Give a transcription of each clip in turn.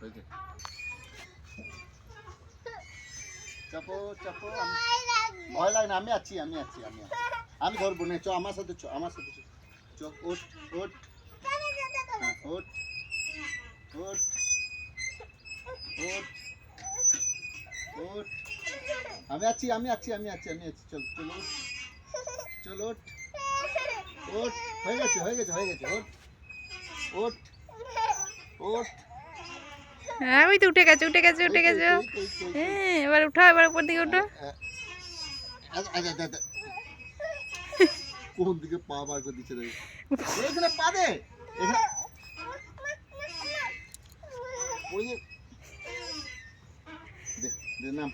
হয়েছে। চাপো চাপো, ভয় লাগে না, আমি আছি আমি আছি আমি আছি, আমি ধরবো না, চ আমার সাথে চ, আমার সাথে চ, চ ওঠ ওঠ, হ্যাঁ ওঠ ওঠ ওঠ ওঠ, আমি আছি আমি আছি আমি আছি আমি আছি, চল চল ওঠ, চল ওঠ ওঠ, হয়ে গেছে হয়ে গেছে হয়ে গেছে, ওঠ ওঠ ওঠ। হ্যাঁ ওই তো উঠে গেছে উঠে গেছে উঠে গেছে। হ্যাঁ এবার উঠো, এবার উপর দিকে উঠো। কোন দিকে পা বার করে দিচ্ছে দেখ, এখানে পা দে, এখানে ওই যে দে দে নাম,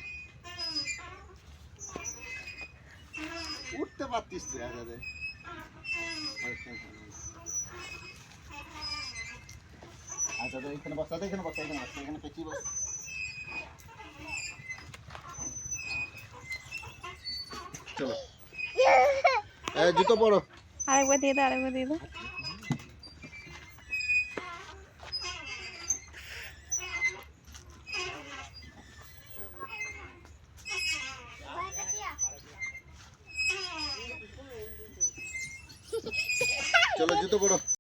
উঠতে পারতিস তুই, আরে দে, আচ্ছা দে, এখানে বস, এখানে বস, এখানে বস, এখানে পেঁচিয়ে বস। চলো জুতো পরো। আরেকবার দিয়ে দাও, আরেকবার দিয়ে দাও। চলো জুতো পরো।